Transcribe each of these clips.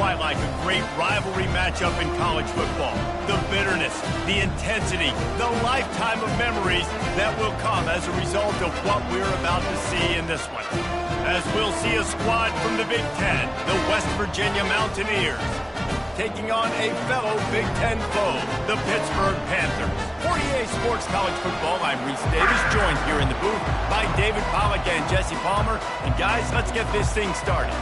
quite like a great rivalry matchup in college football. The bitterness, the intensity, the lifetime of memories that will come as a result of what we're about to see in this one. As we'll see a squad from the Big Ten, the West Virginia Mountaineers, taking on a fellow Big Ten foe, the Pittsburgh Panthers. For EA Sports College Football, I'm Reese Davis, joined here in the booth by David Pollack and Jesse Palmer. And guys, let's get this thing started.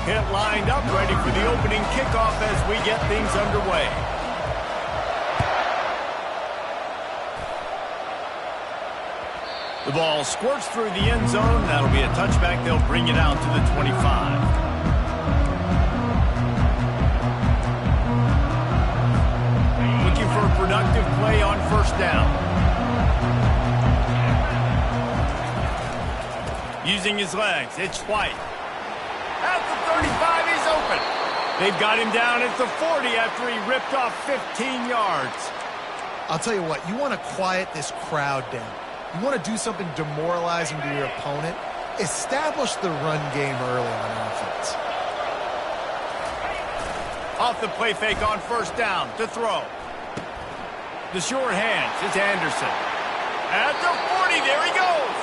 Get lined up, ready for the opening kickoff as we get things underway. The ball squirts through the end zone. That'll be a touchback. They'll bring it out to the 25. For a productive play on first down. Using his legs, it's White. At the 35, he's open. They've got him down at the 40 after he ripped off 15 yards. I'll tell you what, you want to quiet this crowd down. You want to do something demoralizing to your opponent. Establish the run game early on offense. Off the play fake on first down to throw. The short hands, it's Anderson. At the 40, there he goes.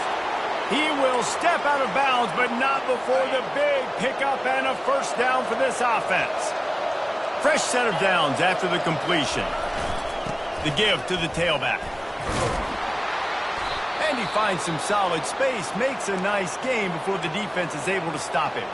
He will step out of bounds, but not before the big pickup and a first down for this offense. Fresh set of downs after the completion. The give to the tailback. And he finds some solid space, makes a nice gain before the defense is able to stop him.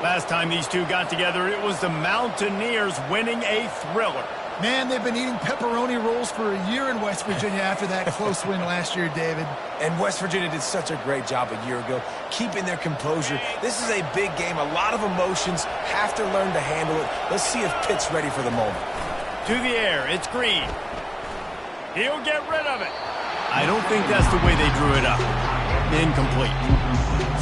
Last time these two got together, it was the Mountaineers winning a thriller. Man, they've been eating pepperoni rolls for a year in West Virginia after that close win last year, David. And West Virginia did such a great job a year ago, keeping their composure. This is a big game, a lot of emotions, have to learn to handle it. Let's see if Pitt's ready for the moment. To the air, it's Green. He'll get rid of it. I don't think that's the way they drew it up. Incomplete.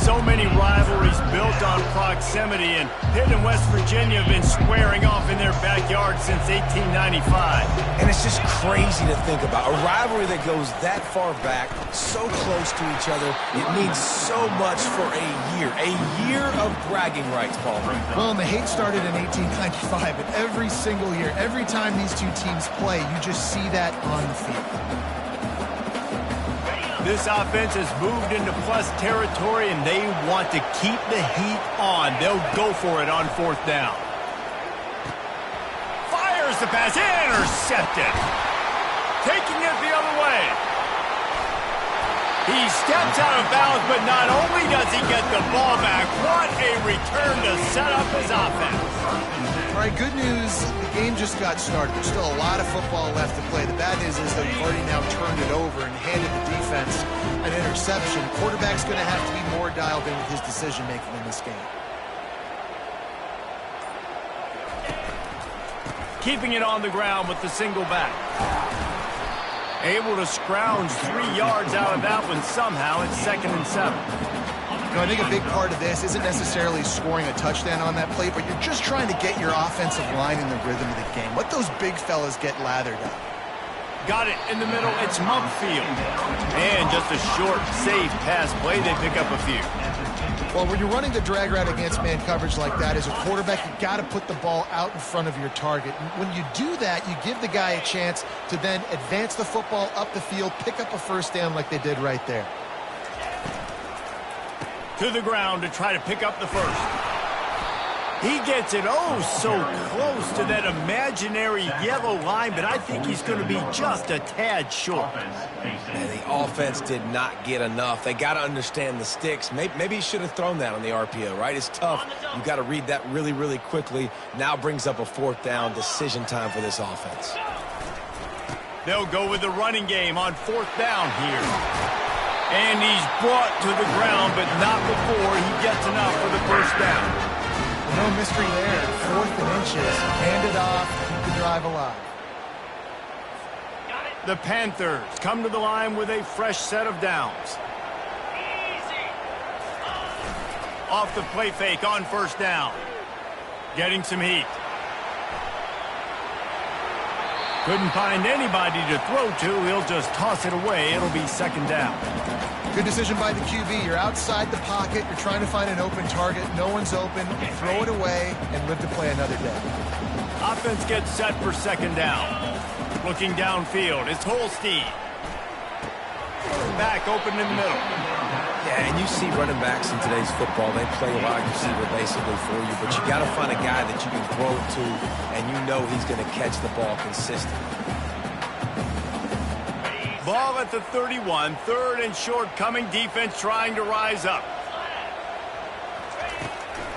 So many rivalries built on proximity, and Pitt and West Virginia have been squaring off in their backyard since 1895. And it's just crazy to think about. A rivalry that goes that far back, so close to each other. It means so much for a year of bragging rights, Palmer. Well, and the hate started in 1895, but every single year, every time these two teams play, you just see that on the field. This offense has moved into plus territory, and they want to keep the heat on. They'll go for it on fourth down. Fires the pass. Intercepted. Taking it the other way. He steps out of bounds, but not only does he get the ball back, what a return to set up his offense. All right, good news. The game just got started. There's still a lot of football left to play. The bad news is that you've already now turned it over and handed the defense an interception. Quarterback's going to have to be more dialed in with his decision-making in this game. Keeping it on the ground with the single back. Able to scrounge 3 yards out of that one somehow. It's 2nd and 7. You know, I think a big part of this isn't necessarily scoring a touchdown on that play, but you're just trying to get your offensive line in the rhythm of the game. Let those big fellas get lathered up. Got it in the middle. It's Mumpfield. And just a short, safe pass play. They pick up a few. Well, when you're running the drag route against man coverage like that, as a quarterback, you've got to put the ball out in front of your target. And when you do that, you give the guy a chance to then advance the football up the field, pick up a first down like they did right there. To the ground to try to pick up the first. He gets it so close to that imaginary yellow line, but I think he's going to be just a tad short. Man, the offense did not get enough. They got to understand the sticks. Maybe he should have thrown that on the RPO, right? It's tough. You've got to read that really, really quickly. Now brings up a fourth down, decision time for this offense. They'll go with the running game on fourth down here. And he's brought to the ground, but not before he gets enough for the first down. No mystery there. 4th and inches. Hand it off. Keep the drive alive. The Panthers come to the line with a fresh set of downs. Off the play fake on first down. Getting some heat. Couldn't find anybody to throw to. He'll just toss it away. It'll be second down. Good decision by the QB. You're outside the pocket. You're trying to find an open target. No one's open. Throw it away and live to play another day. Offense gets set for second down. Looking downfield, it's Holstein. Back open in the middle. Yeah, and you see running backs in today's football, they play a wide receiver basically for you, but you got to find a guy that you can throw it to, and you know he's going to catch the ball consistently. Ball at the 31, third and short coming, defense trying to rise up.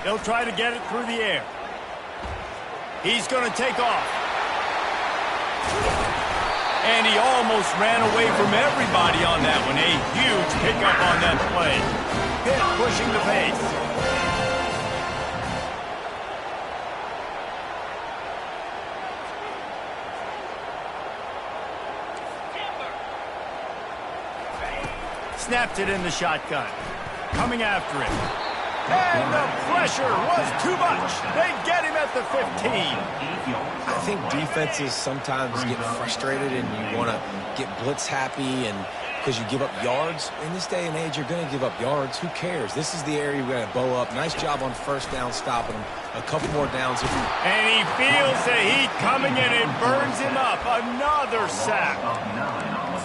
They'll try to get it through the air. He's going to take off. And he almost ran away from everybody on that one. A huge pickup on that play. Pitt pushing the pace. Snapped it in the shotgun. Coming after it. And the pressure was too much. They get him at the 15. I think defenses sometimes get frustrated and you want to get blitz happy and because you give up yards. In this day and age, you're going to give up yards. Who cares? This is the area we're going to bow up. Nice job on first down stopping them. A couple more downs. And he feels the heat coming and it burns him up. Another sack.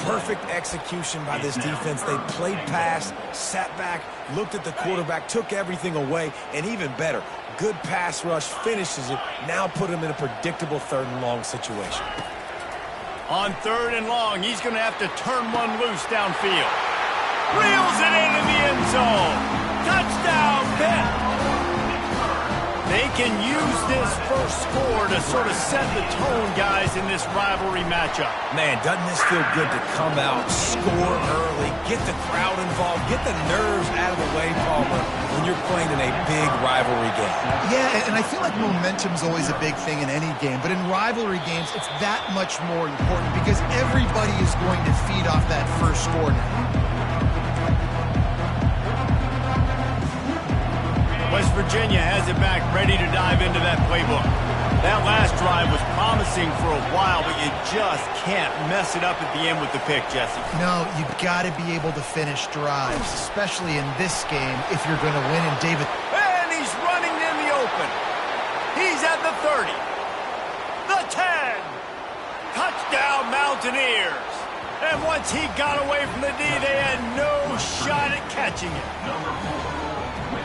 Perfect execution by this defense. They played pass, sat back, looked at the quarterback, took everything away, and even better, good pass rush, finishes it, now put him in a predictable third and long situation. On third and long, he's going to have to turn one loose downfield. Reels it into the end zone. Touchdown, Pitt. They can use this first score to sort of set the tone, guys, in this rivalry matchup. Man, doesn't this feel good to come out, score early, get the crowd involved, get the nerves out of the way, Palmer, when you're playing in a big rivalry game. Yeah, and I feel like momentum's always a big thing in any game, but in rivalry games, it's that much more important because everybody is going to feed off that first score now. West Virginia has it back, ready to dive into that playbook. That last drive was promising for a while, but you just can't mess it up at the end with the pick, Jesse. No, you got to be able to finish drives, especially in this game if you're going to win. And David... And he's running in the open. He's at the 30. The 10. Touchdown, Mountaineers. And once he got away from the D, they had no shot at catching it.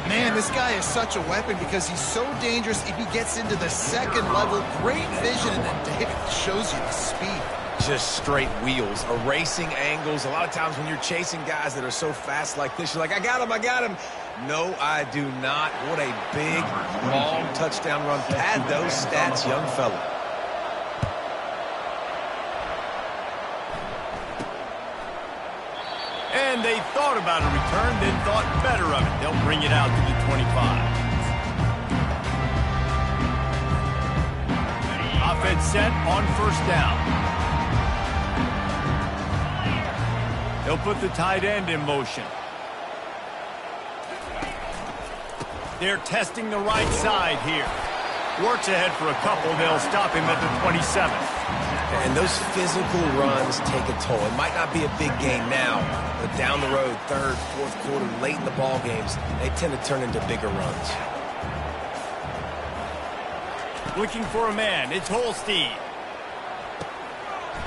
Man, this guy is such a weapon because he's so dangerous if he gets into the second level. Great vision, and then David shows you the speed. Just straight wheels, erasing angles. A lot of times when you're chasing guys that are so fast like this, you're like, I got him, I got him. No, I do not. What a big, long touchdown run. Pad those stats, young fella. And they thought about a return, then thought better of it. They'll bring it out to the 25. Offense set on first down. They'll put the tight end in motion. They're testing the right side here. Works ahead for a couple. They'll stop him at the 27. And those physical runs take a toll. It might not be a big game now, but down the road, third, fourth quarter, late in the ball games, they tend to turn into bigger runs. Looking for a man. It's Holstein.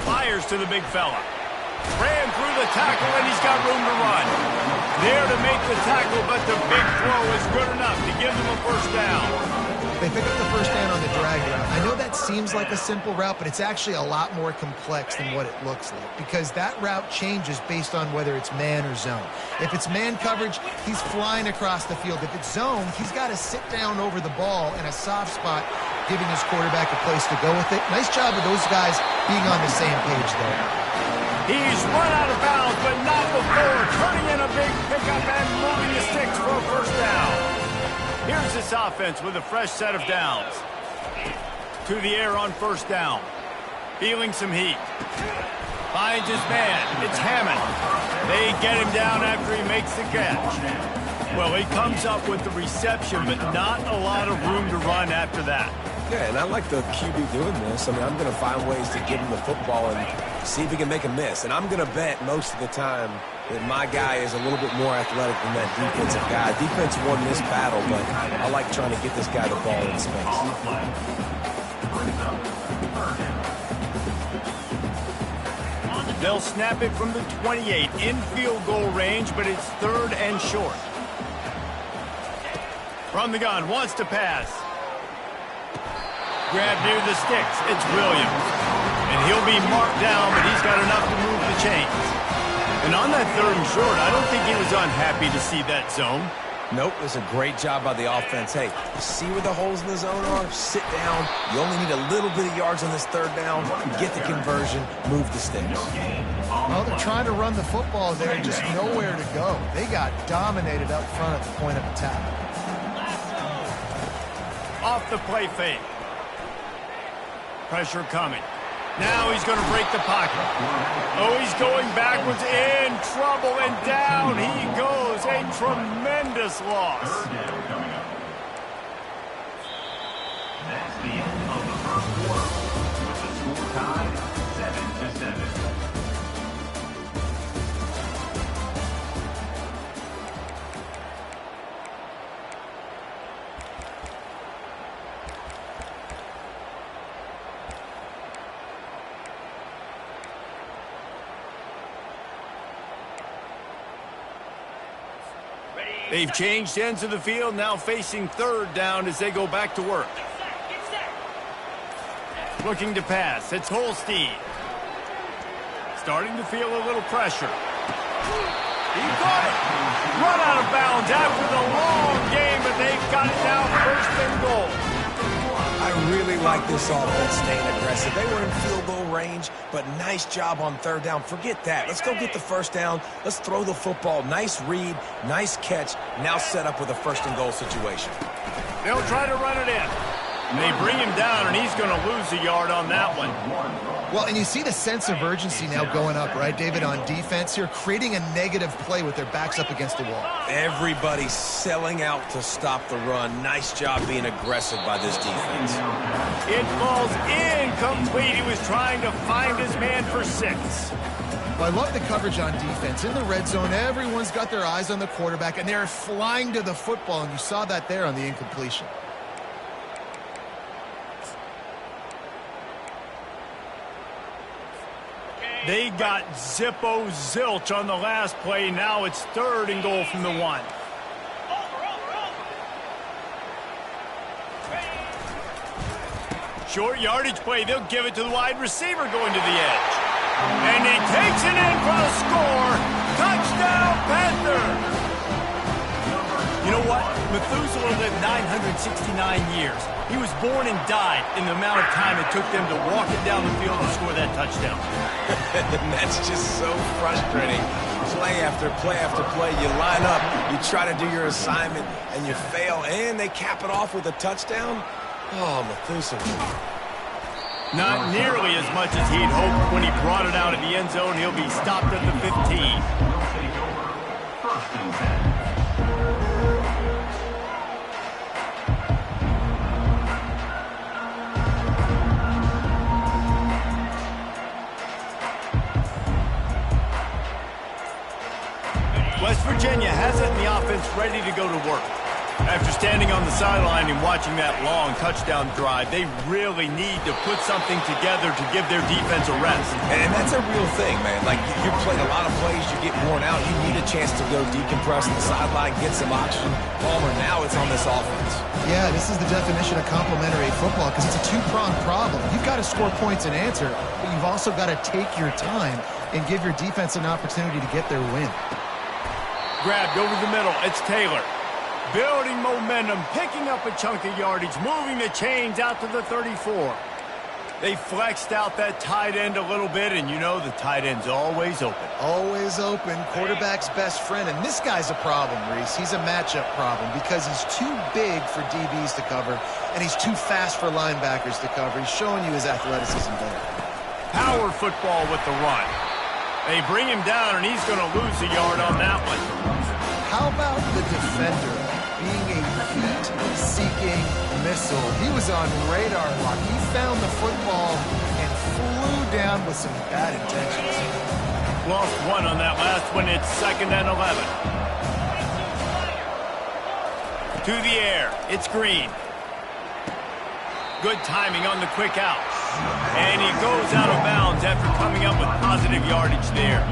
Fires to the big fella. Ran through the tackle, and he's got room to run. There to make the tackle, but the big throw is good enough to give them a first down. They pick up the first down on the drag route. I know that seems like a simple route, but it's actually a lot more complex than what it looks like because that route changes based on whether it's man or zone. If it's man coverage, he's flying across the field. If it's zone, he's got to sit down over the ball in a soft spot, giving his quarterback a place to go with it. Nice job of those guys being on the same page there. He's run out of bounds, but not before turning in a big pickup and moving the sticks for a first down. Here's this offense with a fresh set of downs. To the air on first down. Feeling some heat. Finds his man. It's Hammond. They get him down after he makes the catch. Well, he comes up with the reception, but not a lot of room to run after that. Yeah, and I like the QB doing this. I mean, I'm going to find ways to give him the football and see if he can make a miss. And I'm going to bet most of the time that my guy is a little bit more athletic than that defensive guy. Defense won this battle, but I like trying to get this guy the ball in space. They'll snap it from the 28 in field goal range, but it's 3rd and short. From the gun, wants to pass. Grab near the sticks. It's Williams. And he'll be marked down, but he's got enough to move the chains. And on that 3rd and short, I don't think he was unhappy to see that zone. Nope, it was a great job by the offense. Hey, see where the holes in the zone are? Sit down. You only need a little bit of yards on this 3rd down. Get the conversion. Move the sticks. Well, they're trying to run the football there, just nowhere to go. They got dominated up front at the point of attack. Off the play fake. Pressure coming. Now he's going to break the pocket. Oh, he's going backwards, in trouble, and down he goes. A tremendous loss. That's the end of the first quarter, with the score tied 7-7. They've changed ends of the field, now facing 3rd down as they go back to work. Looking to pass. It's Holstein. Starting to feel a little pressure. He got it. Run out of bounds after the long game, but they've got it now 1st and goal. I really like this offense staying aggressive. They were in field goal range, but nice job on 3rd down. Forget that. Let's go get the 1st down. Let's throw the football. Nice read, nice catch. Now set up with a 1st and goal situation. They'll try to run it in. And they bring him down, and he's going to lose a yard on that one. Well, and you see the sense of urgency now going up, right, David, on defense here, creating a negative play with their backs up against the wall. Everybody's selling out to stop the run. Nice job being aggressive by this defense. It falls incomplete. He was trying to find his man for 6. Well, I love the coverage on defense. In the red zone, everyone's got their eyes on the quarterback, and they're flying to the football, and you saw that there on the incompletion. They got Zippo zilch on the last play. Now it's 3rd and goal from the 1. Short yardage play. They'll give it to the wide receiver going to the edge. And he takes it in for the score. Touchdown, Panther. You know what? Methuselah lived 969 years. He was born and died in the amount of time it took them to walk it down the field and score that touchdown. And that's just so frustrating. Play after play after play. You line up, you try to do your assignment, and you fail, and they cap it off with a touchdown? Oh, Methuselah. Not nearly as much as he'd hoped when he brought it out of the end zone. He'll be stopped at the 15. First and 10. West Virginia has it in the offense ready to go to work. After standing on the sideline and watching that long touchdown drive, they really need to put something together to give their defense a rest. And that's a real thing, man. Like, you played a lot of plays, you get worn out, you need a chance to go decompress on the sideline, get some oxygen. Palmer, now it's on this offense. Yeah, this is the definition of complementary football because it's a two-pronged problem. You've got to score points and answer, but you've also got to take your time and give your defense an opportunity to get their win. Grabbed over the middle. It's Taylor. Building momentum, picking up a chunk of yardage, moving the chains out to the 34. They flexed out that tight end a little bit, and you know the tight end's always open. Always open, quarterback's best friend, and this guy's a problem, Reese. He's a matchup problem because he's too big for DBs to cover, and he's too fast for linebackers to cover. He's showing you his athleticism there. Power football with the run. They bring him down, and he's going to lose a yard on that one. How about the defender being a feet heat-seeking missile. He was on radar lock. He found the football and flew down with some bad intentions. Lost one on that last one. It's 2nd and 11. To the air. It's Green. Good timing on the quick out. And he goes out of bounds after coming up with positive yardage there.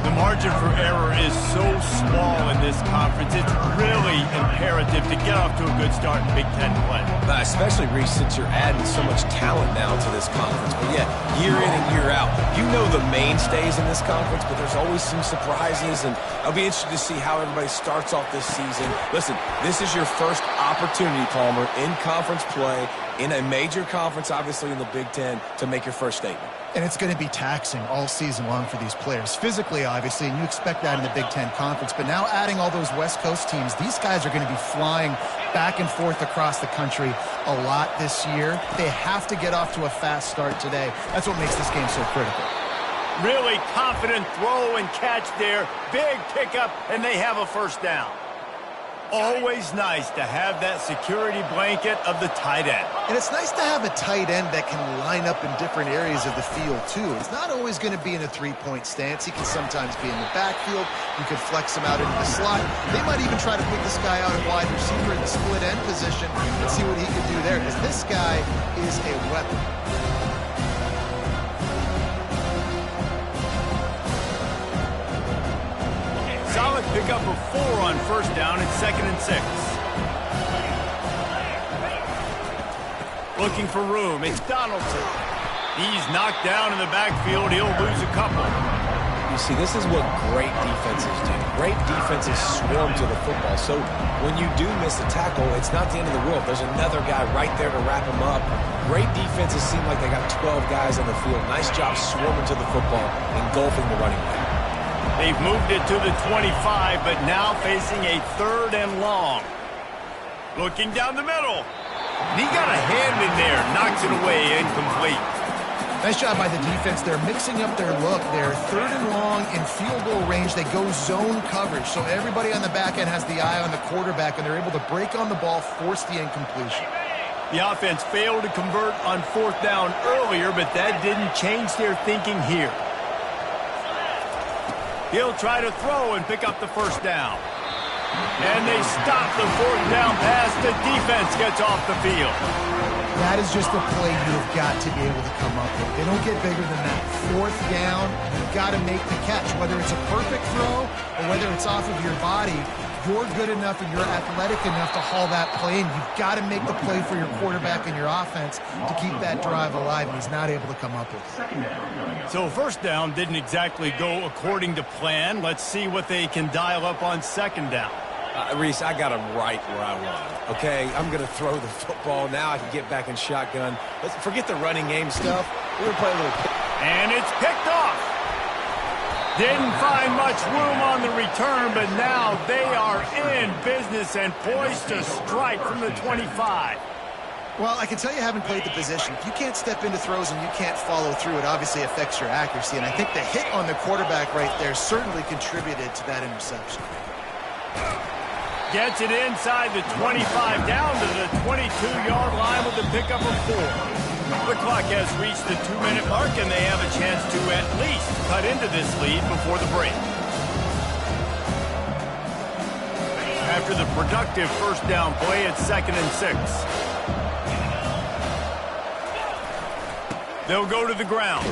The margin for error is so small in this conference. It's really imperative to get off to a good start in Big Ten play. Especially, Reese, since you're adding so much talent now to this conference. But yeah, year in and year out, you know the mainstays in this conference, but there's always some surprises, and I'll be interested to see how everybody starts off this season. Listen, this is your first opportunity, Palmer, in conference play, in a major conference, obviously in the Big Ten, to make your first statement. And it's going to be taxing all season long for these players. Physically, obviously, and you expect that in the Big Ten Conference. But now adding all those West Coast teams, these guys are going to be flying back and forth across the country a lot this year. They have to get off to a fast start today. That's what makes this game so critical. Really confident throw and catch there. Big pickup, and they have a first down. Always nice to have that security blanket of the tight end. And it's nice to have a tight end that can line up in different areas of the field, too. It's not always going to be in a three-point stance. He can sometimes be in the backfield. You could flex him out into the slot. They might even try to put this guy out at wide receiver in the split end position and see what he can do there, because this guy is a weapon. Solid pickup of 4 on first down. It's 2nd and 6. Looking for room. It's Donaldson. He's knocked down in the backfield. He'll lose a couple. You see, this is what great defenses do. Great defenses swarm to the football. So when you do miss a tackle, it's not the end of the world. There's another guy right there to wrap him up. Great defenses seem like they got 12 guys on the field. Nice job swarming to the football, engulfing the running back. They've moved it to the 25, but now facing a 3rd and long. Looking down the middle. And he got a hand in there, knocks it away, incomplete. Nice job by the defense. They're mixing up their look. They're 3rd and long in field goal range. They go zone coverage, so everybody on the back end has the eye on the quarterback, and they're able to break on the ball, force the incompletion. The offense failed to convert on 4th down earlier, but that didn't change their thinking here. He'll try to throw and pick up the first down. And they stop the 4th down pass. The defense gets off the field. That is just a play you've got to be able to come up with. They don't get bigger than that. 4th down, you've got to make the catch. Whether it's a perfect throw or whether it's off of your body, you're good enough and you're athletic enough to haul that play, and you've got to make the play for your quarterback and your offense to keep that drive alive, and he's not able to come up with it. So 1st down didn't exactly go according to plan. Let's see what they can dial up on 2nd down. Reese, I got him right where I want him, okay? I'm going to throw the football. Now I can get back in shotgun. Let's forget the running game stuff. We're going to play a little... And it's picked off. Didn't find much room on the return, but now they are in business and poised to strike from the 25. Well, I can tell you haven't played the position. If you can't step into throws and you can't follow through, it obviously affects your accuracy. And I think the hit on the quarterback right there certainly contributed to that interception. Gets it inside the 25, down to the 22-yard line with the pickup of 4. The clock has reached the 2-minute mark, and they have a chance to at least cut into this lead before the break. After the productive 1st down play, it's 2nd and 6. They'll go to the ground.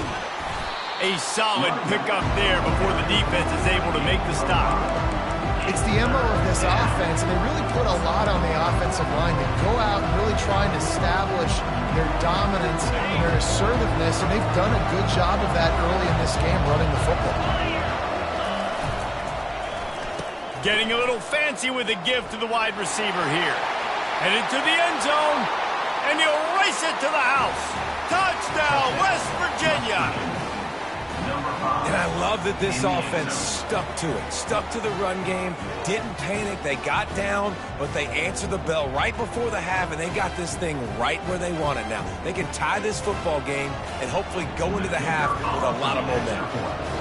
A solid pickup there before the defense is able to make the stop. It's the MO of this offense, and they really put a lot on the offensive line to go out and really try and establish their dominance and their assertiveness, and they've done a good job of that early in this game running the football. Getting a little fancy with a give to the wide receiver here. Headed to the end zone, and he'll race it to the house. Touchdown, West Virginia. And I love that this offense stuck to it, stuck to the run game, didn't panic. They got down, but they answered the bell right before the half, and they got this thing right where they want it now. They can tie this football game and hopefully go into the half with a lot of momentum.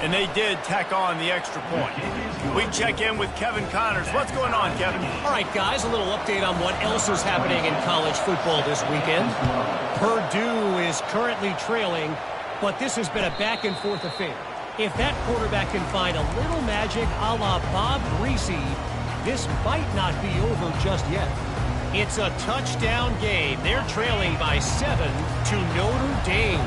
And they did tack on the extra point. We check in with Kevin Connors. What's going on, Kevin? All right, guys, a little update on what else is happening in college football this weekend. Purdue is currently trailing, but this has been a back-and-forth affair. If that quarterback can find a little magic a la Bob Greasy, this might not be over just yet. It's a touchdown game. They're trailing by 7 to Notre Dame.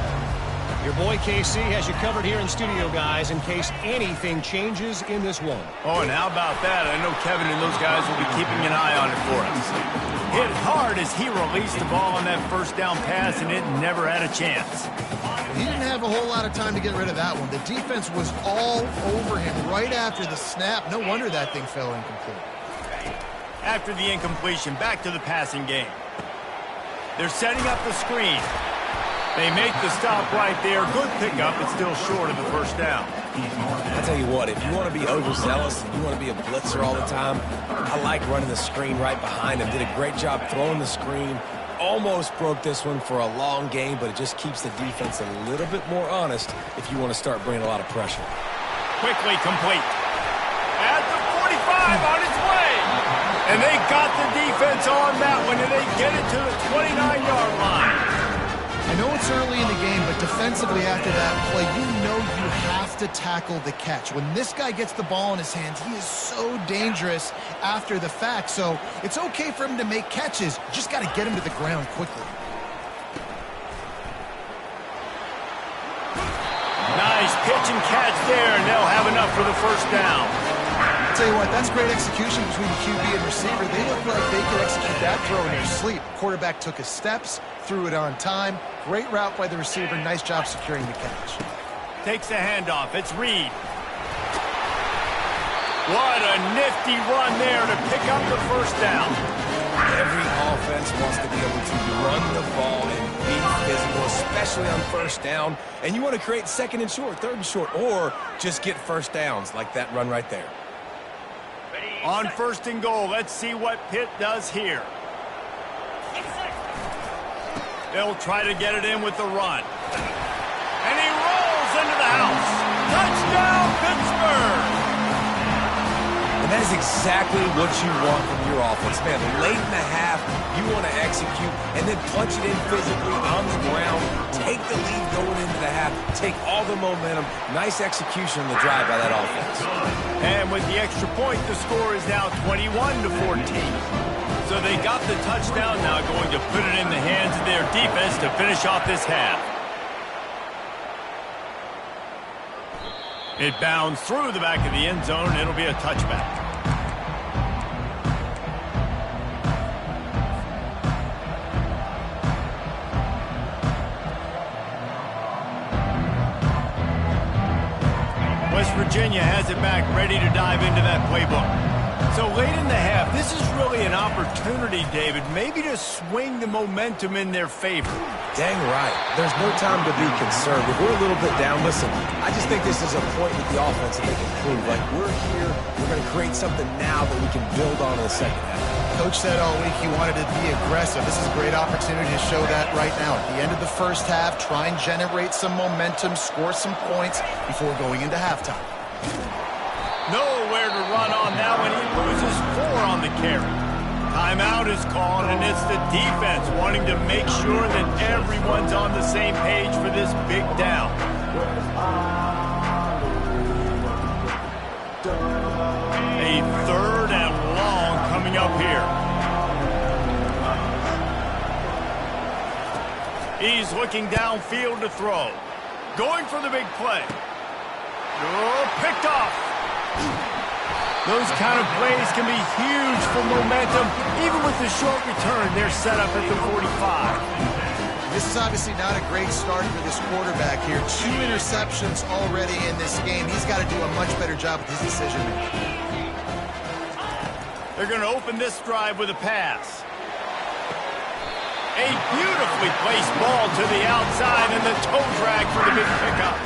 Your boy KC has you covered here in studio, guys, in case anything changes in this one. Oh, and how about that? I know Kevin and those guys will be keeping an eye on it for us. Hit hard as he released the ball on that first down pass, and it never had a chance. He didn't have a whole lot of time to get rid of that one. The defense was all over him right after the snap. No wonder that thing fell incomplete. After the incompletion, back to the passing game. They're setting up the screen. They make the stop right there. Good pickup. It's still short of the first down. I'll tell you what, if you want to be overzealous and you want to be a blitzer all the time, I like running the screen right behind him. Did a great job throwing the screen. Almost broke this one for a long game, but it just keeps the defense a little bit more honest if you want to start bringing a lot of pressure. Quickly complete. At the 45 on its way. And they got the defense on that one, and they get it to the 29-yard line. I know it's early in the game, but defensively after that play, you know you have to tackle the catch. When this guy gets the ball in his hands, he is so dangerous after the fact. So it's okay for him to make catches. You just got to get him to the ground quickly. Nice pitch and catch there, and they'll have enough for the first down. I'll tell you what, that's great execution between the QB and receiver. They look like they could execute that throw in their sleep. Quarterback took his steps, threw it on time. Great route by the receiver. Nice job securing the catch. Takes the handoff. It's Reed. What a nifty run there to pick up the first down. Every offense wants to be able to run the ball and be physical, especially on first down. And you want to create second and short, third and short, or just get first downs like that run right there. On first and goal, let's see what Pitt does here. They'll try to get it in with the run. And he rolls into the house. Touchdown, Pittsburgh! And that is exactly what you want from your offense, man. Late in the half, you want to execute and then punch it in physically on the ground. Take the lead going into the half. Take all the momentum. Nice execution on the drive by that offense. And with the extra point, the score is now 21-14. So they got the touchdown, now going to put it in the hands of their defense to finish off this half. It bounds through the back of the end zone, and it'll be a touchback. West Virginia has it back, ready to dive into that playbook. So late in the half, this is really an opportunity, David, maybe to swing the momentum in their favor. Dang right. There's no time to be concerned. If we're a little bit down, listen, I just think this is a point with the offense that they can prove. Like, we're here, we're going to create something now that we can build on in the second half. Coach said all week he wanted to be aggressive. This is a great opportunity to show that right now. At the end of the first half, try and generate some momentum, score some points before going into halftime. Nowhere to run on that one. He loses 4 on the carry. Timeout is called, and it's the defense wanting to make sure that everyone's on the same page for this big down. A third and long coming up here. He's looking downfield to throw. Going for the big play. Oh, picked off. Those kind of plays can be huge for momentum. Even with the short return, they're set up at the 45. This is obviously not a great start for this quarterback here. 2 interceptions already in this game. He's got to do a much better job with his decision making. They're going to open this drive with a pass. A beautifully placed ball to the outside and the toe drag for the big pickup.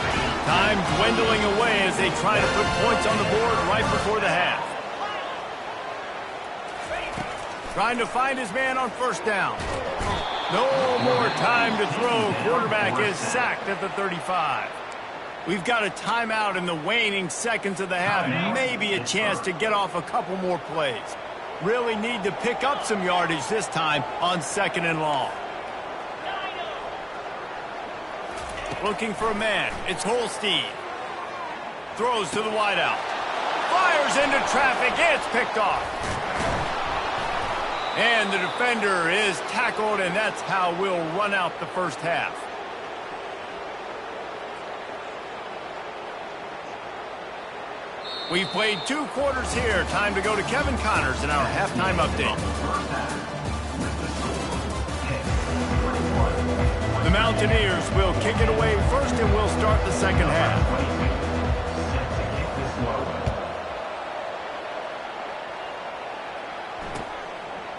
Time dwindling away as they try to put points on the board right before the half. Trying to find his man on first down. No more time to throw. Quarterback is sacked at the 35. We've got a timeout in the waning seconds of the half. Maybe a chance to get off a couple more plays. Really need to pick up some yardage this time on 2nd and long. Looking for a man. It's Holstein. Throws to the wideout. Fires into traffic. It's picked off. And the defender is tackled, and that's how we'll run out the first half. We've played 2 quarters here. Time to go to Kevin Connors in our halftime update. The Mountaineers will kick it away first, and we'll start the second half.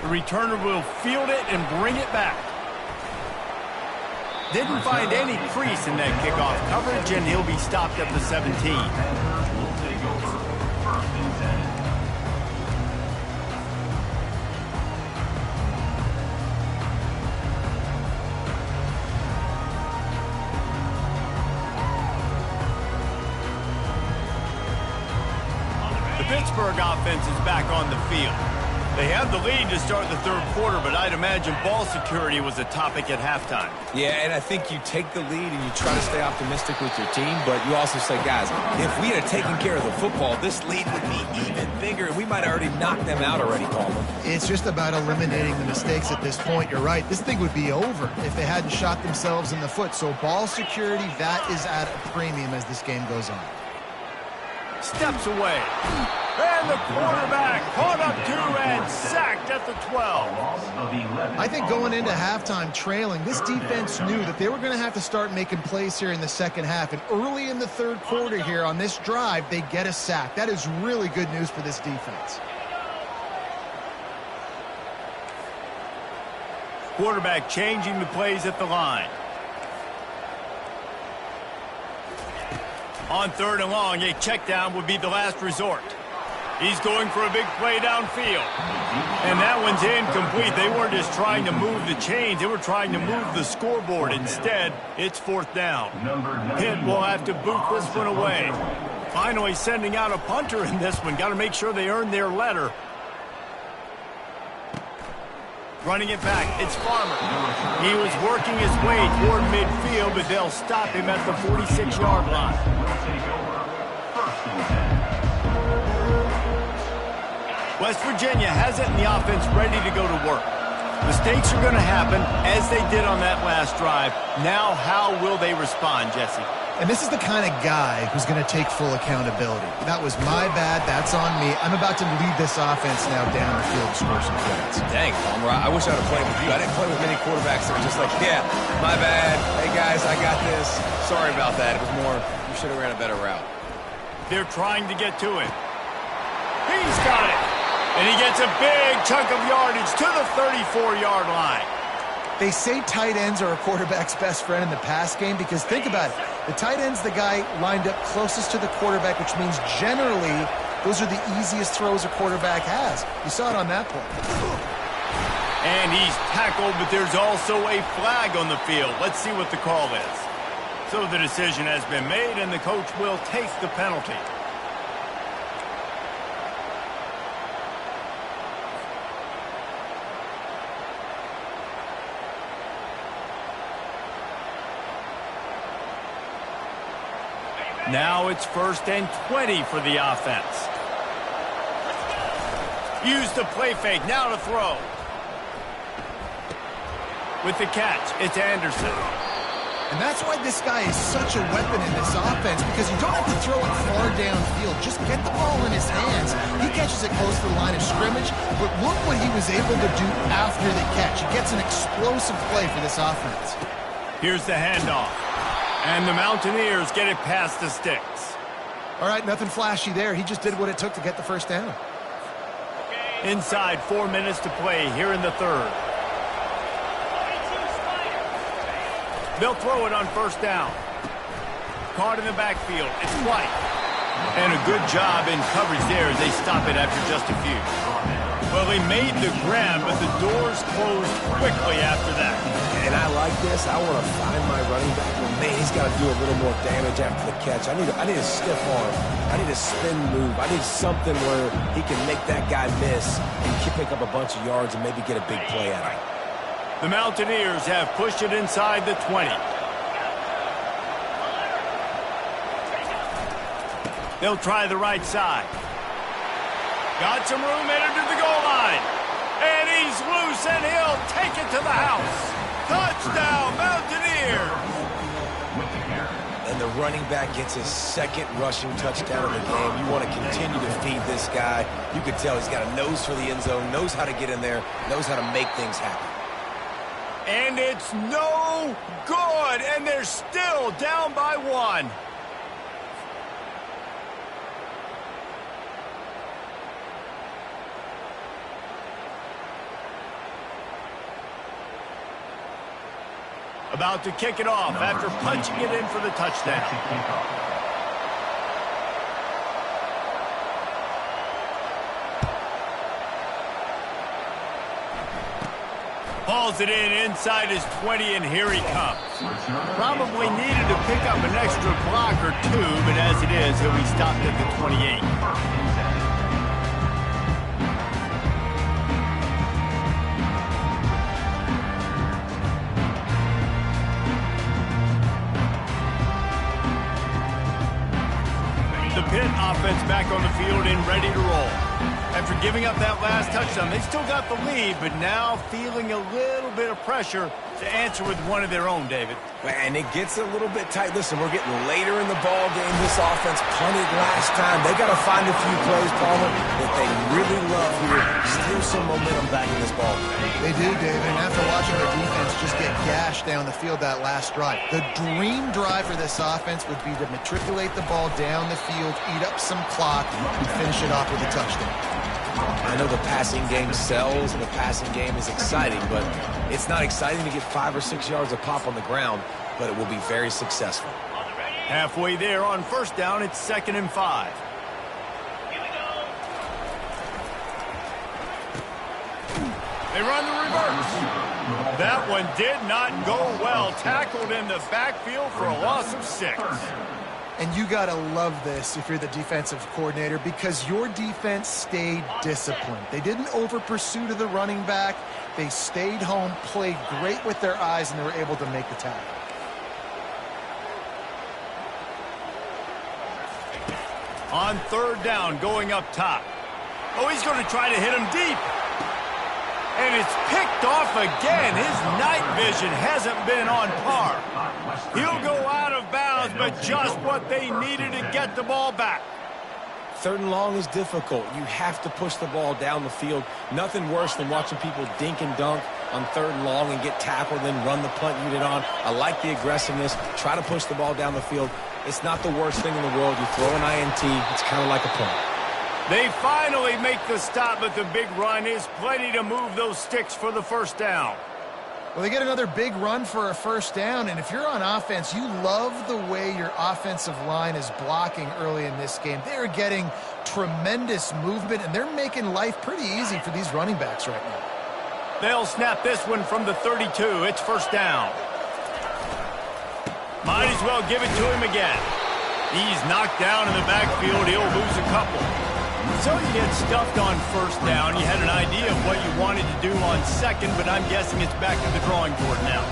The returner will field it and bring it back. Didn't find any crease in that kickoff coverage, and he'll be stopped at the 17. The Pittsburgh offense is back on the field. They have the lead to start the 3rd quarter, but I'd imagine ball security was a topic at halftime. Yeah, and I think you take the lead and you try to stay optimistic with your team, but you also say, guys, if we had taken care of the football, this lead would be even bigger, and we might have already knocked them out already, Palmer. It's just about eliminating the mistakes at this point. You're right. This thing would be over if they hadn't shot themselves in the foot. So ball security, that is at a premium as this game goes on. Steps away. And the quarterback caught up to and sacked at the 12. I think going into halftime trailing, this defense knew that they were going to have to start making plays here in the second half. And early in the 3rd quarter here on this drive, they get a sack. That is really good news for this defense. Quarterback changing the plays at the line. On 3rd and long, a check down would be the last resort. He's going for a big play downfield. And that one's incomplete. They weren't just trying to move the chains. They were trying to move the scoreboard. Instead, it's 4th down. Pitt will have to boot this one away. Finally sending out a punter in this one. Got to make sure they earn their letter. Running it back, it's Farmer. He was working his way toward midfield, but they'll stop him at the 46-yard line. West Virginia has it in the offense ready to go to work. Mistakes are going to happen, as they did on that last drive. Now, how will they respond, Jesse? And this is the kind of guy who's going to take full accountability. That was my bad. That's on me. I'm about to lead this offense now down the field to score some points. Dang, Palmer, I wish I would have played with you. I didn't play with many quarterbacks that were just like, yeah, my bad. Hey, guys, I got this. Sorry about that. It was more, you should have ran a better route. They're trying to get to it. He's got it. And he gets a big chunk of yardage to the 34-yard line. They say tight ends are a quarterback's best friend in the pass game because think about it. The tight end's the guy lined up closest to the quarterback, which means generally those are the easiest throws a quarterback has. You saw it on that play. And he's tackled, but there's also a flag on the field. Let's see what the call is. So the decision has been made, and the coach will take the penalty. Now it's 1st and 20 for the offense. Use the play fake, now to throw. With the catch, it's Anderson. And that's why this guy is such a weapon in this offense, because you don't have to throw it far downfield. Just get the ball in his hands. He catches it close to the line of scrimmage, but look what he was able to do after the catch. He gets an explosive play for this offense. Here's the handoff. And the Mountaineers get it past the sticks. All right, nothing flashy there. He just did what it took to get the first down. Inside 4 minutes to play here in the 3rd. They'll throw it on 1st down. Caught in the backfield. It's White. And a good job in coverage there as they stop it after just a few. Well, they made the grab, but the doors closed quickly after that. And I like this, I want to find my running back, but man, he's got to do a little more damage after the catch. I need a stiff arm. I need a spin move. I need something where he can make that guy miss and pick up a bunch of yards and maybe get a big play out of it. The Mountaineers have pushed it inside the 20. They'll try the right side. Got some room headed to the goal line. And he's loose, and he'll take it to the house. Touchdown, Mountaineers! And the running back gets his second rushing touchdown of the game. You want to continue to feed this guy. You can tell he's got a nose for the end zone, knows how to get in there, knows how to make things happen. And it's no good, and they're still down by 1. About to kick it off after punching it in for the touchdown. Hauls it in inside his 20, and here he comes. Probably needed to pick up an extra block or two, but as it is, he'll be stopped at the 28. The Pitt offense back on the field and ready to roll. After giving up that last touchdown, they still got the lead, but now feeling a little bit of pressure to answer with one of their own, David. And it gets a little bit tight. Listen, we're getting later in the ball game. This offense punted last time. They got to find a few plays, Palmer, that they really love here. Steal some momentum back in this ball game. They do, David, and after watching the defense just get gashed down the field that last drive, the dream drive for this offense would be to matriculate the ball down the field, eat up some clock, and finish it off with a touchdown. I know the passing game sells and the passing game is exciting, but it's not exciting to get 5 or 6 yards of pop on the ground, but it will be very successful. Halfway there on first down, it's 2nd and 5. They run the reverse. That one did not go well. Tackled in the backfield for a loss of 6. And you got to love this if you're the defensive coordinator, because your defense stayed disciplined. They didn't over-pursue to the running back. They stayed home, played great with their eyes, and they were able to make the tackle. On 3rd down, going up top. Oh, he's going to try to hit him deep. And it's picked off again. His night vision hasn't been on par. He'll go out of bounds, but just what they needed to get the ball back. 3rd and long is difficult. You have to push the ball down the field. Nothing worse than watching people dink and dunk on 3rd and long and get tackled, then run the punt unit on. I like the aggressiveness. Try to push the ball down the field. It's not the worst thing in the world. You throw an INT, it's kind of like a punt. They finally make the stop, but the big run is plenty to move those sticks for the 1st down. Well, they get another big run for a 1st down, and if you're on offense, you love the way your offensive line is blocking early in this game. They're getting tremendous movement, and they're making life pretty easy for these running backs right now. They'll snap this one from the 32. It's 1st down. Might as well give it to him again. He's knocked down in the backfield. He'll lose a couple. So you get stuffed on 1st down. You had an idea of what you wanted to do on 2nd, but I'm guessing it's back to the drawing board now.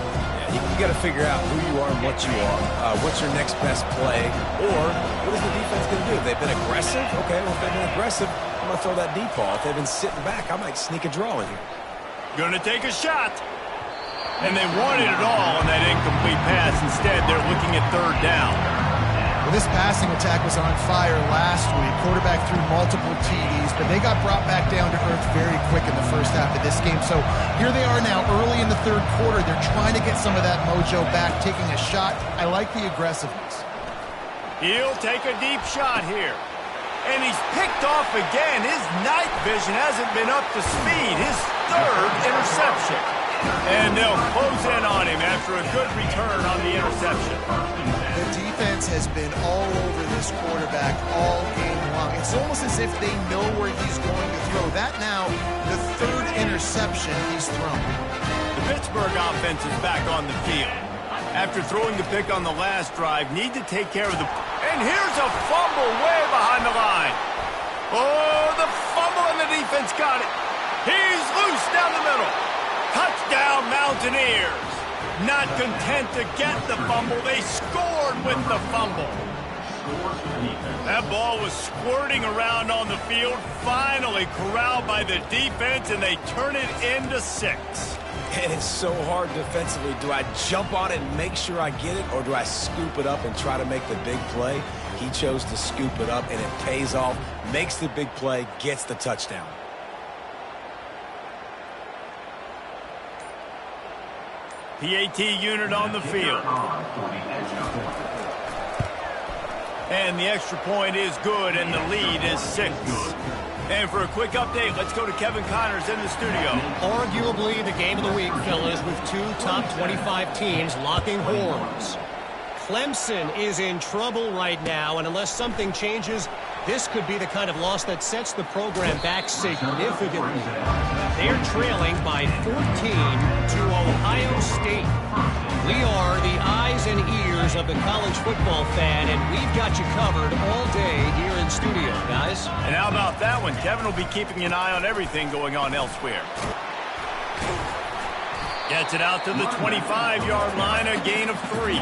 Yeah, you got to figure out who you are and what you are. What's your next best play? Or what is the defense going to do? They've been aggressive? Okay, well, if they've been aggressive, I'm going to throw that deep ball. If they've been sitting back, I might sneak a draw in here. Gonna take a shot. And they wanted it all on that incomplete pass. Instead, they're looking at 3rd down. Well, this passing attack was on fire last week. Quarterback threw multiple TDs, but they got brought back down to earth very quick in the 1st half of this game. So here they are now early in the 3rd quarter. They're trying to get some of that mojo back, taking a shot. I like the aggressiveness. He'll take a deep shot here. And he's picked off again. His night vision hasn't been up to speed. His 3rd interception. And they'll close in on him after a good return on the interception. The defense has been all over this quarterback all game long. It's almost as if they know where he's going to throw. That now, the third interception he's thrown. The Pittsburgh offense is back on the field. After throwing the pick on the last drive, need to take care of the... And here's a fumble way behind the line. Oh, the fumble and the defense got it. He's loose down the middle. Touchdown, Mountaineers. Not content to get the fumble, they scored with the fumble. That ball was squirting around on the field, finally corralled by the defense, and they turn it into 6. And it's so hard defensively. Do I jump on it and make sure I get it, or do I scoop it up and try to make the big play? He chose to scoop it up, and it pays off, makes the big play, gets the touchdown. PAT unit on the field. And the extra point is good, and the lead is 6. And for a quick update, let's go to Kevin Connors in the studio. Arguably the game of the week, fellas, with 2 top 25 teams locking horns. Clemson is in trouble right now, and unless something changes, this could be the kind of loss that sets the program back significantly. They're trailing by 14 to Ohio State. We are the eyes and ears of the college football fan, and we've got you covered all day here in studio, guys. And how about that one? Kevin will be keeping an eye on everything going on elsewhere. Gets it out to the 25-yard line, a gain of 3.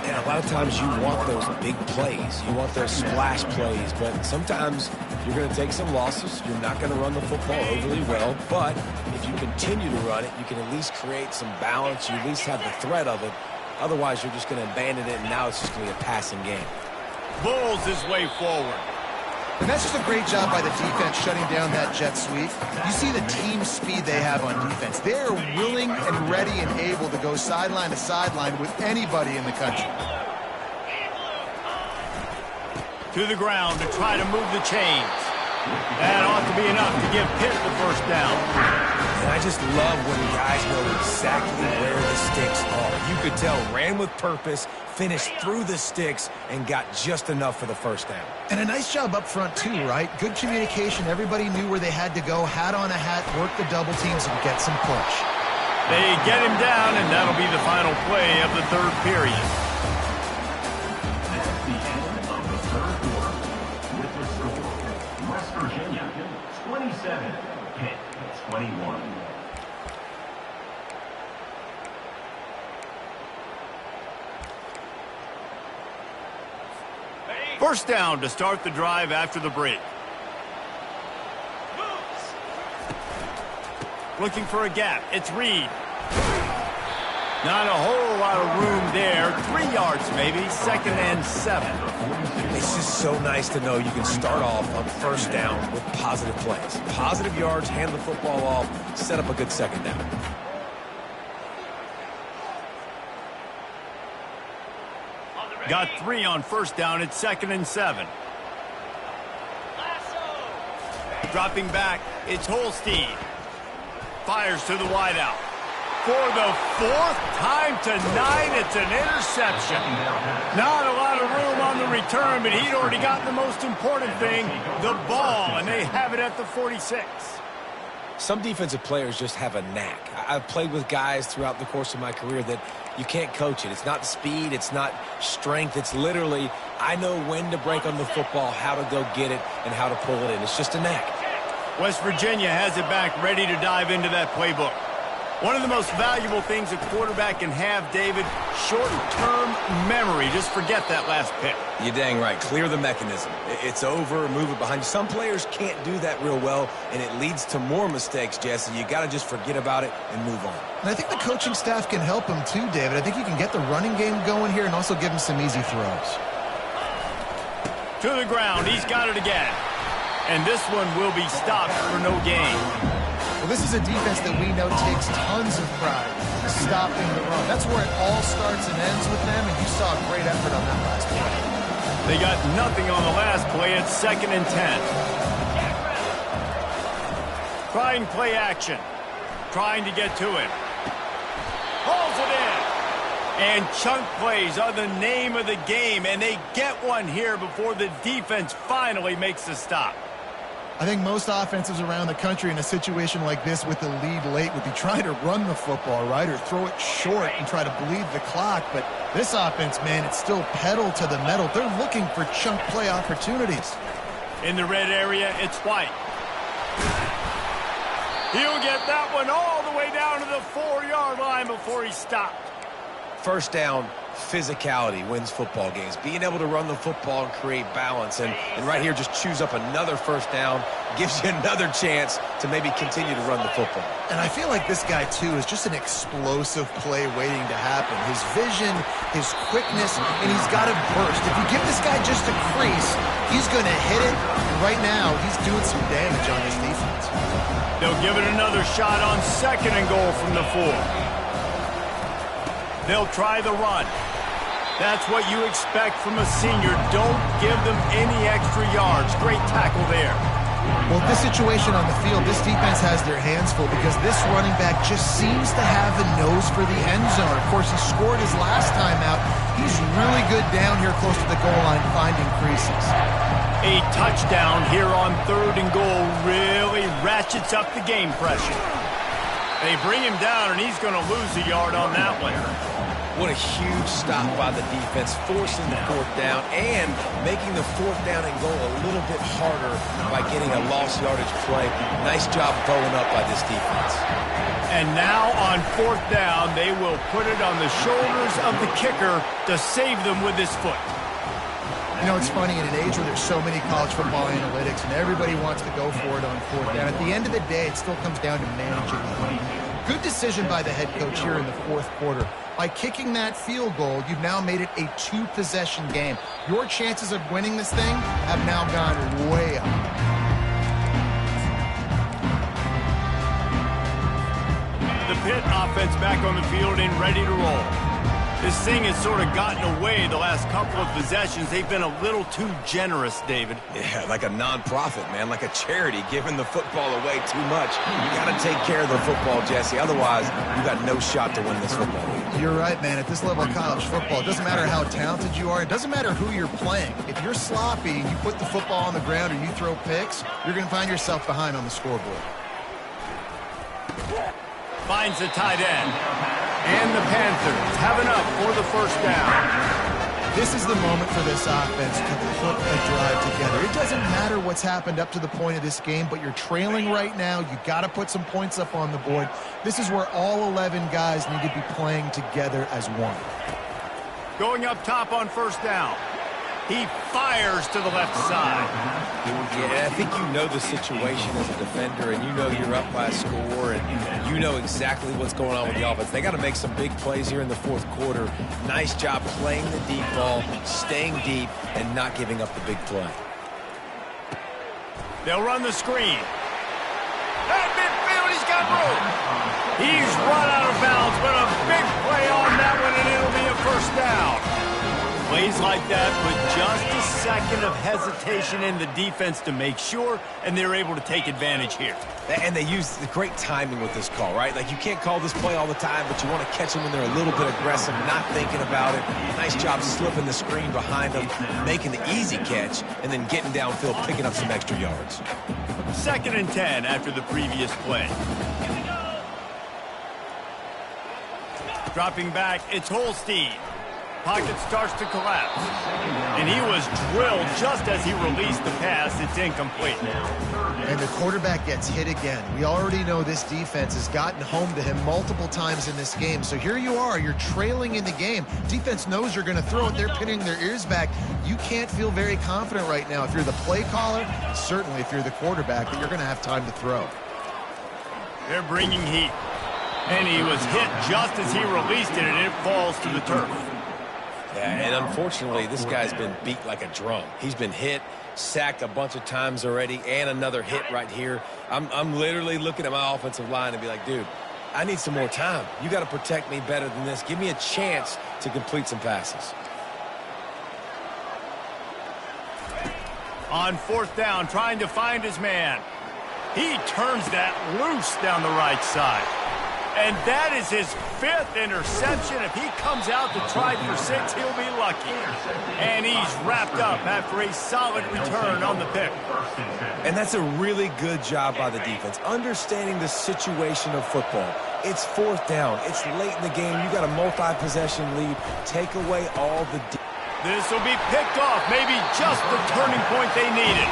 And a lot of times you want those big plays. You want those splash plays. But sometimes you're going to take some losses. You're not going to run the football overly well. But if you continue to run it, you can at least create some balance. You at least have the threat of it. Otherwise, you're just going to abandon it, and now it's just going to be a passing game. Bulls his way forward. And that's just a great job by the defense shutting down that jet sweep. You see the team speed they have on defense. They're willing and ready and able to go sideline to sideline with anybody in the country. To the ground to try to move the chains. That ought to be enough to give Pitt the first down. And I just love when guys know exactly where the sticks are. You could tell, ran with purpose, finished through the sticks, and got just enough for the first down. And a nice job up front, too, right? Good communication. Everybody knew where they had to go. Hat on a hat, work the double teams, and get some push. They get him down, and that'll be the final play of the third period. That's the end of the third quarter. With the score, West Virginia 27, Pitt 21. First down to start the drive after the break. Looking for a gap. It's Reed. Not a whole lot of room there. 3 yards maybe. 2nd and 7. It's just so nice to know you can start off on first down with positive plays. Positive yards, hand the football off, set up a good second down. Got 3 on first down. It's 2nd and 7. Dropping back, it's Holstein. Fires to the wideout. For the 4th time tonight, it's an interception. Not a lot of room on the return, but he'd already gotten the most important thing, the ball, and they have it at the 46. Some defensive players just have a knack. I've played with guys throughout the course of my career that you can't coach it. It's not speed. It's not strength. It's literally, I know when to break on the football, how to go get it, and how to pull it in. It's just a knack. West Virginia has it back, ready to dive into that playbook. One of the most valuable things a quarterback can have, David, short-term memory. Just forget that last pick. You're dang right. Clear the mechanism. It's over, move it behind you. Some players can't do that real well, and it leads to more mistakes, Jesse. You got to just forget about it and move on. And I think the coaching staff can help him too, David. I think you can get the running game going here and also give him some easy throws. To the ground. He's got it again. And this one will be stopped for no gain. Well, this is a defense that we know takes tons of pride stopping the run. That's where it all starts and ends with them, and you saw a great effort on that last play. They got nothing on the last play. It's 2nd and 10. Trying play action. Trying to get to it. Hauls it in. And chunk plays are the name of the game, and they get one here before the defense finally makes the stop. I think most offenses around the country in a situation like this with the lead late would be trying to run the football, right, or throw it short and try to bleed the clock. But this offense, man, it's still pedal to the metal. They're looking for chunk play opportunities. In the red area, it's White. He'll get that one all the way down to the 4-yard line before he stopped. First down, physicality wins football games. Being able to run the football and create balance. And right here, just choose up another first down, gives you another chance to maybe continue to run the football. And I feel like this guy, too, is just an explosive play waiting to happen. His vision, his quickness, and he's got a burst. If you give this guy just a crease, he's going to hit it. And right now, he's doing some damage on his defense. They'll give it another shot on 2nd and goal from the 4. They'll try the run. That's what you expect from a senior. Don't give them any extra yards. Great tackle there. Well, this situation on the field, this defense has their hands full because this running back just seems to have a nose for the end zone. Of course, he scored his last time out. He's really good down here close to the goal line finding creases. A touchdown here on 3rd and goal really ratchets up the game pressure. They bring him down, and he's going to lose a yard on that one. What a huge stop by the defense, forcing the 4th down and making the 4th down and goal a little bit harder by getting a lost yardage play. Nice job bowing up by this defense. And now on 4th down, they will put it on the shoulders of the kicker to save them with his foot. You know, it's funny, in an age where there's so many college football analytics and everybody wants to go for it on 4th down, at the end of the day, it still comes down to managing the game. Good decision by the head coach here in the 4th quarter. By kicking that field goal, you've now made it a 2-possession game. Your chances of winning this thing have now gone way up. The Pitt offense back on the field and ready to roll. This thing has sort of gotten away the last couple of possessions. They've been a little too generous, David. Yeah, like a non-profit, man, like a charity, giving the football away too much. You got to take care of the football, Jesse. Otherwise, you got no shot to win this football game. You're right, man. At this level of college football, it doesn't matter how talented you are. It doesn't matter who you're playing. If you're sloppy and you put the football on the ground or you throw picks, you're going to find yourself behind on the scoreboard. Finds the tight end. And the Panthers have enough for the 1st down. This is the moment for this offense to put a drive together. It doesn't matter what's happened up to the point of this game, but you're trailing right now. You got to put some points up on the board. This is where all 11 guys need to be playing together as one. Going up top on 1st down. He fires to the left side. Yeah, I think you know the situation as a defender, and you know you're up by a score, and you know exactly what's going on with the offense. They got to make some big plays here in the 4th quarter. Nice job playing the deep ball, staying deep, and not giving up the big play. They'll run the screen. At midfield, he's got room. He's run out of bounds, but a big play on that one, and it'll be a 1st down. Plays like that with just a second of hesitation in the defense to make sure, and they're able to take advantage here. And they use the great timing with this call, right? Like, you can't call this play all the time, but you want to catch them when they're a little bit aggressive, not thinking about it. Nice job slipping the screen behind them, making the easy catch, and then getting downfield, picking up some extra yards. 2nd and 10 after the previous play. Dropping back, it's Holstein. Pocket starts to collapse. And he was drilled just as he released the pass. It's incomplete. And the quarterback gets hit again. We already know this defense has gotten home to him multiple times in this game. So here you are. You're trailing in the game. Defense knows you're going to throw it. They're pinning their ears back. You can't feel very confident right now. If you're the play caller, certainly if you're the quarterback, that you're going to have time to throw. They're bringing heat. And he was hit just as he released it, and it falls to the turf. Yeah, and unfortunately, this guy's been beat like a drum. He's been hit, sacked a bunch of times already, and another hit right here. I'm literally looking at my offensive line and be like, dude, I need some more time. You got to protect me better than this. Give me a chance to complete some passes. On 4th down, trying to find his man. He turns that loose down the right side. And that is his 5th interception. If he comes out to try for 6, he'll be lucky. And he's wrapped up after a solid return on the pick. And that's a really good job by the defense, understanding the situation of football. It's 4th down. It's late in the game. You got a multi-possession lead. Take away all the... This will be picked off. Maybe just the turning point they needed.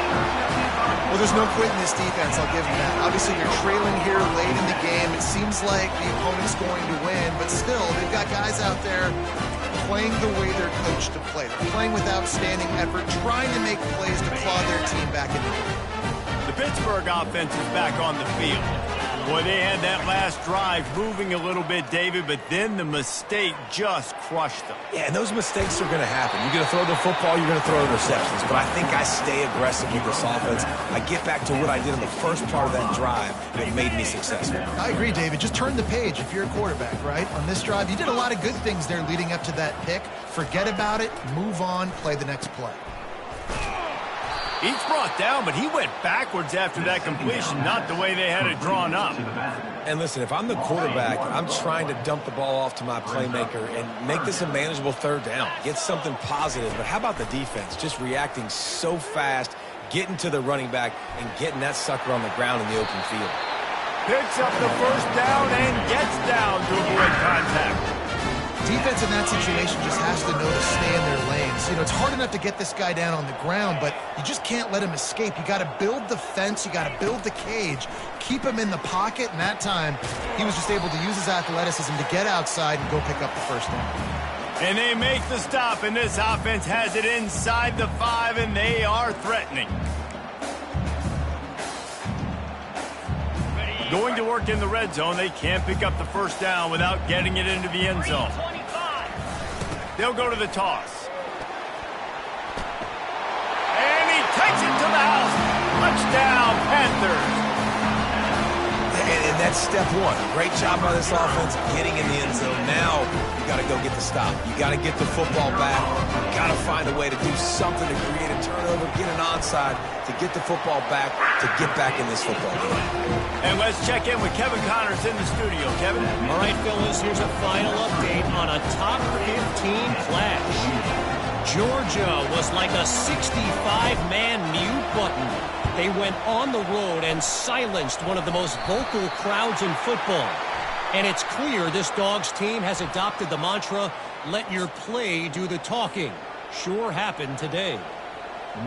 Well, there's no quit in this defense, I'll give them that. Obviously, you're trailing here late in the game. It seems like the opponent's going to win, but still, they've got guys out there playing the way they're coached to play. They're playing with outstanding effort, trying to make plays to claw their team back into the game. The Pittsburgh offense is back on the field. Boy, they had that last drive moving a little bit, David, but then the mistake just crushed them. Yeah, and those mistakes are going to happen. You're going to throw the football, you're going to throw interceptions. But I think I stay aggressive with this offense. I get back to what I did in the first part of that drive that made me successful. I agree, David. Just turn the page if you're a quarterback, right? On this drive, you did a lot of good things there leading up to that pick. Forget about it, move on, play the next play. He's brought down, but he went backwards after that completion, not the way they had it drawn up. And listen, if I'm the quarterback, I'm trying to dump the ball off to my playmaker and make this a manageable 3rd down. Get something positive. But how about the defense? Just reacting so fast, getting to the running back, and getting that sucker on the ground in the open field. Picks up the 1st down and gets down to avoid contact. Defense in that situation just has to know to stay in their lanes. You know, it's hard enough to get this guy down on the ground, but you just can't let him escape. You got to build the fence. You got to build the cage. Keep him in the pocket, and that time he was just able to use his athleticism to get outside and go pick up the 1st down. And they make the stop, and this offense has it inside the 5, and they are threatening. Going to work in the red zone, they can't pick up the 1st down without getting it into the end zone. They'll go to the toss. And he takes it to the house. Touchdown, Panthers. And that's step 1. Great job by this offense getting in the end zone. Now you got to go get the stop. You got to get the football back. You got to find a way to do something to create a turnover, get an onside, to get the football back, to get back in this football game. And let's check in with Kevin Connors in the studio. Kevin? All right, fellas, here's a final update on a top 15 clash. Georgia was like a 65-man mute button. They went on the road and silenced one of the most vocal crowds in football. And it's clear this Dogs team has adopted the mantra, let your play do the talking. Sure happened today.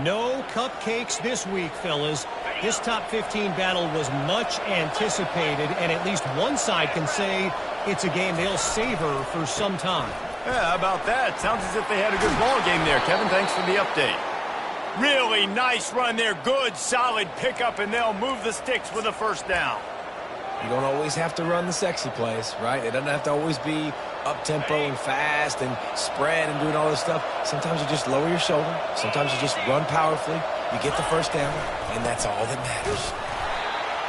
No cupcakes this week, fellas. This top 15 battle was much anticipated, and at least one side can say it's a game they'll savor for some time. Yeah, how about that? Sounds as if they had a good ball game there, Kevin. Thanks for the update. Really nice run there. Good, solid pickup, and they'll move the sticks with a 1st down. You don't always have to run the sexy plays, right? It doesn't have to always be up-tempo and fast and spread and doing all this stuff. Sometimes you just lower your shoulder. Sometimes you just run powerfully. You get the 1st down, and that's all that matters.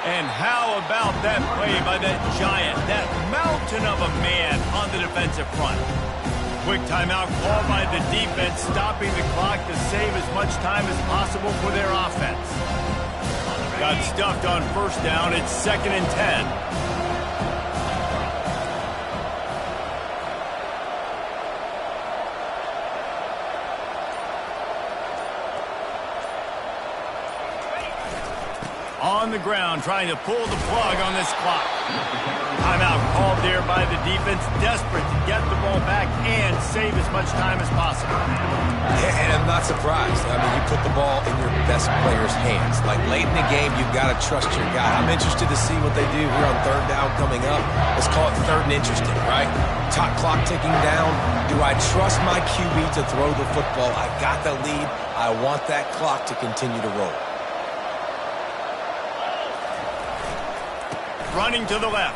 And how about that play by that giant, that mountain of a man on the defensive front? Quick timeout called by the defense, stopping the clock to save as much time as possible for their offense. Got stuffed on 1st down. It's 2nd and 10. On the ground, trying to pull the plug on this clock. Timeout called there by the defense, desperate to get the ball back and save as much time as possible. And I'm not surprised. I mean, you put the ball in your best player's hands. Like, late in the game, you've got to trust your guy. I'm interested to see what they do here on 3rd down coming up. Let's call it 3rd and interesting, right? Top clock ticking down. Do I trust my QB to throw the football? I got the lead. I want that clock to continue to roll. Running to the left.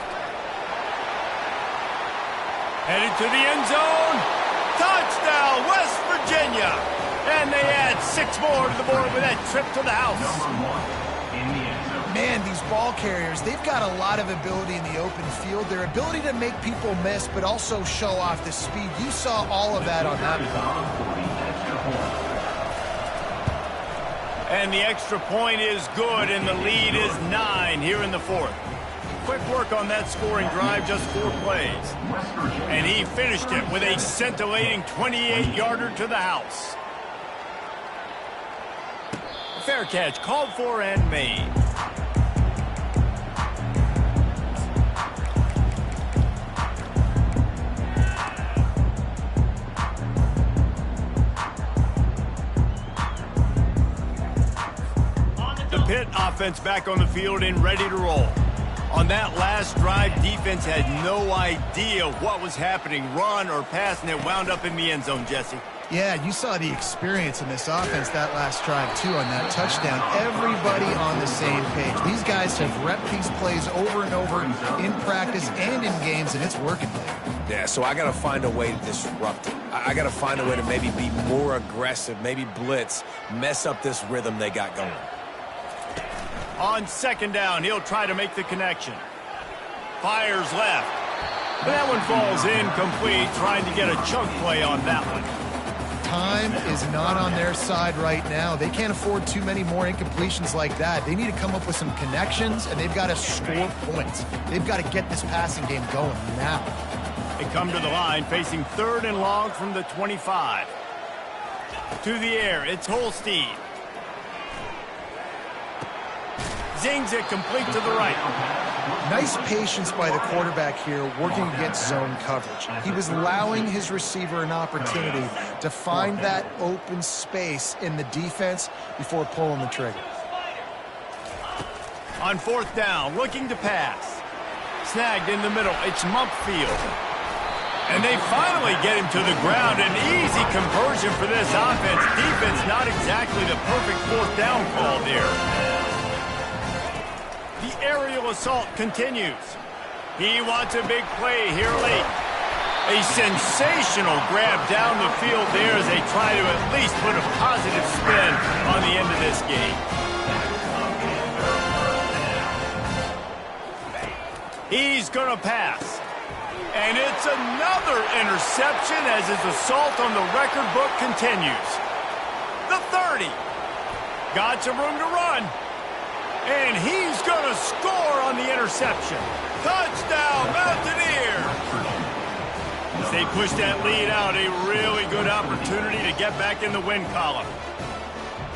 Headed to the end zone. Touchdown, West Virginia. And they add 6 more to the board with that trip to the house. Man, these ball carriers, they've got a lot of ability in the open field. Their ability to make people miss, but also show off the speed. You saw all of that on that play. And the extra point is good, and the lead is 9 here in the 4th. quick work on that scoring drive, just 4 plays. And he finished it with a scintillating 28-yarder to the house. Fair catch, called for and made. The Pitt offense back on the field and ready to roll. On that last drive, defense had no idea what was happening, run or pass, and it wound up in the end zone, Jesse. Yeah, you saw the experience in this offense that last drive, too, on that touchdown. Everybody on the same page. These guys have repped these plays over and over in practice and in games, and it's working. Yeah, so I got to find a way to disrupt it. I got to find a way to maybe be more aggressive, maybe blitz, mess up this rhythm they got going. On second down, he'll try to make the connection. Fires left. But that one falls incomplete, trying to get a chunk play on that one. Time is not on their side right now. They can't afford too many more incompletions like that. They need to come up with some connections, and they've got to score points. They've got to get this passing game going now. They come to the line, facing 3rd and long from the 25. To the air, it's Holstein. Zings it complete to the right. Nice patience by the quarterback here, working against zone coverage. He was allowing his receiver an opportunity to find that open space in the defense before pulling the trigger. On 4th down, looking to pass. Snagged in the middle, it's Mumpfield. And they finally get him to the ground. An easy conversion for this offense. Defense not exactly the perfect 4th down call there. The aerial assault continues. He wants a big play here late. A sensational grab down the field there as they try to at least put a positive spin on the end of this game. He's going to pass. And it's another interception as his assault on the record book continues. The 30. Got some room to run. And he's going to score on the interception. Touchdown, Mountaineers! As they push that lead out, a really good opportunity to get back in the win column.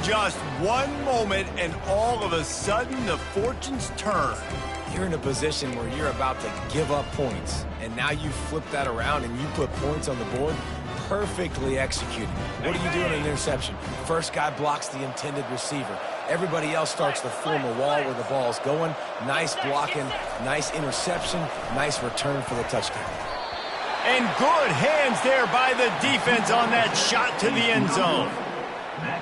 Just one moment, and all of a sudden, the fortunes turn. You're in a position where you're about to give up points, and now you flip that around and you put points on the board. Perfectly executed. What do you do in an interception? First guy blocks the intended receiver. Everybody else starts to form a wall where the ball's going. Nice blocking, nice interception, nice return for the touchdown. And good hands there by the defense on that shot to the end zone.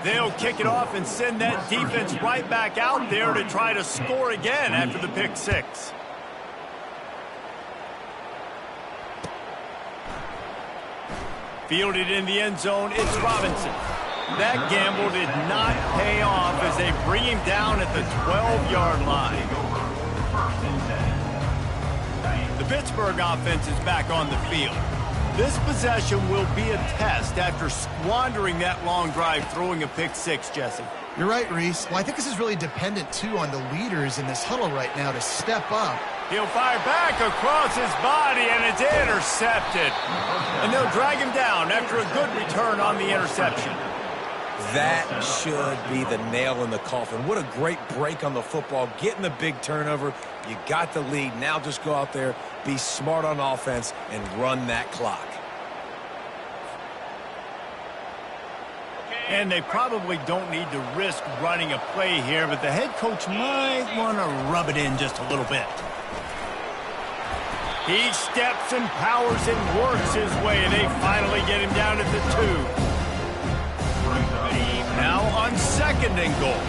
They'll kick it off and send that defense right back out there to try to score again after the pick 6. Fielded in the end zone, it's Robinson. That gamble did not pay off as they bring him down at the 12-yard line. The Pittsburgh offense is back on the field. This possession will be a test after squandering that long drive throwing a pick 6, Jesse. You're right, Reese. Well, I think this is really dependent, too, on the leaders in this huddle right now to step up. He'll fire back across his body, and it's intercepted. And they'll drag him down after a good return on the interception. That should be the nail in the coffin. What a great break on the football. Getting the big turnover. You got the lead. Now just go out there, be smart on offense, and run that clock. And they probably don't need to risk running a play here, but the head coach might want to rub it in just a little bit. He steps and powers and works his way, and they finally get him down at the 2. Now on 2nd and goal.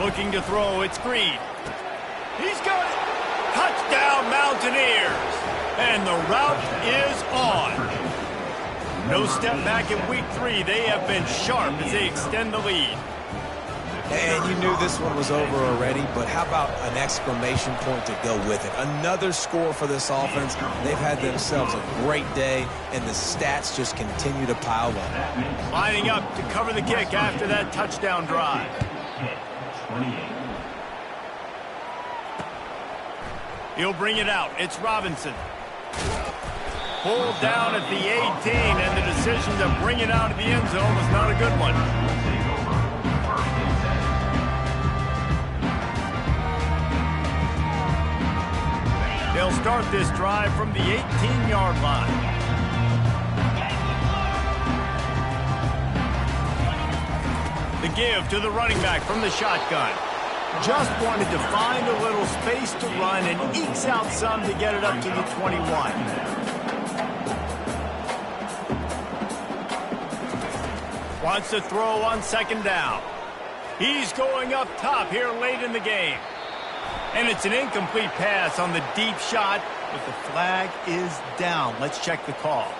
Looking to throw, it's Green. He's got it. Touchdown, Mountaineers. And the route is on. No step back in week 3. They have been sharp as they extend the lead. And you knew this one was over already, but how about an exclamation point to go with it? Another score for this offense. They've had themselves a great day, and the stats just continue to pile up. Lining up to cover the kick after that touchdown drive. He'll bring it out. It's Robinson. Pulled down at the 18, and the decision to bring it out of the end zone was not a good one. They'll start this drive from the 18-yard line. The give to the running back from the shotgun. Just wanted to find a little space to run and ekes out some to get it up to the 21. Wants to throw on second down. He's going up top here late in the game. And it's an incomplete pass on the deep shot, but the flag is down. Let's check the call.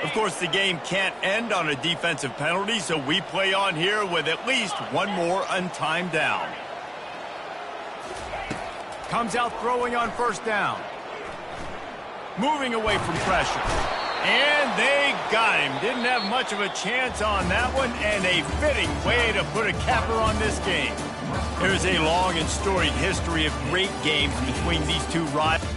Of course, the game can't end on a defensive penalty, so we play on here with at least one more untimed down. Comes out throwing on first down. Moving away from pressure. And they got him. Didn't have much of a chance on that one, and a fitting way to put a capper on this game. There's a long and storied history of great games between these two rivals.